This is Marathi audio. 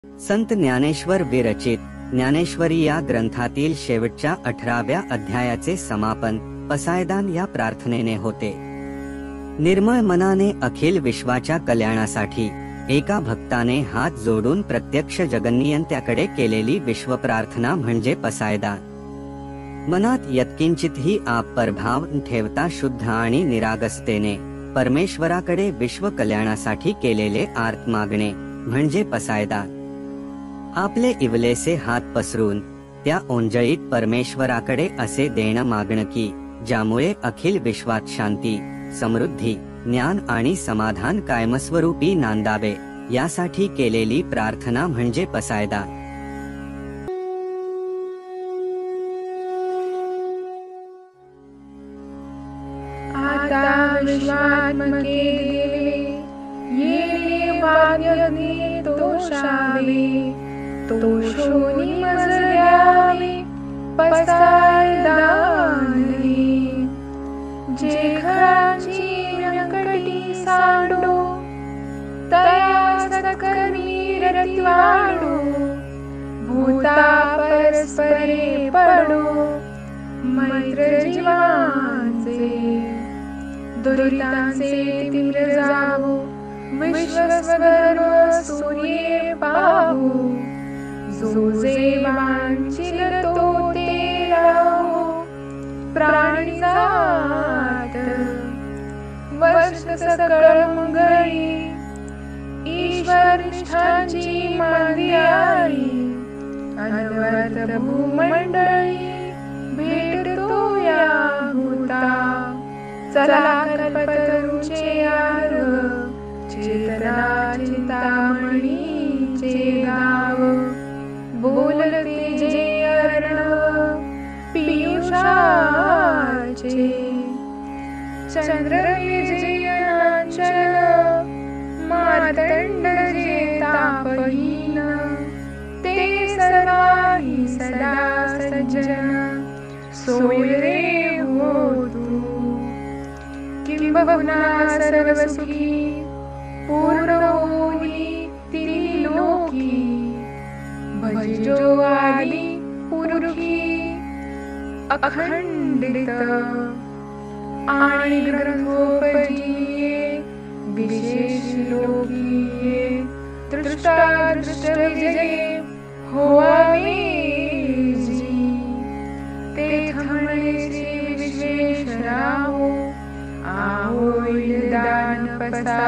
संत ज्ञानेश्वर विरचित ज्ञानेश्वरी या ग्रंथातील शेवटच्या 18व्या अध्यायाचे समापन पसायदान या प्रार्थनेने होते. निर्मळ मनाने अखिल विश्वाच्या कल्याणासाठी एका भक्ताने हात जोडून प्रत्यक्ष जगन्नियंत्याकडे केलेली विश्वप्रार्थना म्हणजे पसायदान. मनात यत्किंचितही परभाव ठेवता शुद्ध आणि निरागसतेने परमेश्वराकडे विश्व कल्याणासाठी केलेले आर्त मागणे म्हणजे पसायदान. आपले इवलेसे हात पसरून त्या ओंजळीत परमेश्वराकडे असे देणं मागणं की ज्यामुळे अखिल विश्वात शांती, समृद्धी, ज्ञान आणि समाधान कायमस्वरूपी नांदावे, यासाठी केलेली प्रार्थना म्हणजे पसायदान. आता विश्वात्मके देवे, येणे वाग्यग्नी तोषावे, तोषोनी मज द्यावे पसायदाने. जे घराची व्यंकटी सांडो, तया सत्कर्मी रती वाढो, भूता परस्परे पडो, मैत्र जीवांचे दुरितांचे तीव्र जावो, विश्वस्वगर्भ सूर्ये पाहू, जो जे वांछिल तो ते राहो, प्राणी जात वर्ष सकळ मंगळी, ईश्वर निष्ठांची मांदियाळी, अनवर्त भूमंडळी भेटतो या भूता. चला कल्पतरूचे आर्व, चेतना चिंतामणीचे गाव, बोलते जे अर्णव पियुषाचे, चंद्रविजयनांचल मार्तंड जे तापहीन, ते सर्वाही सदा सज्जन, सोय रे हो तू. किंबहुना सर्व सुखी पूर्ण होई त्रिलोकी, भजिजो आदि पुरुषी अखंडित, आणि ग्रंथोपजीये विशेष लोकीये, दृष्टादृष्ट विजये होवावे जी. ते थमळेचे विश्वेश्वराहो, आहोईल दान पसा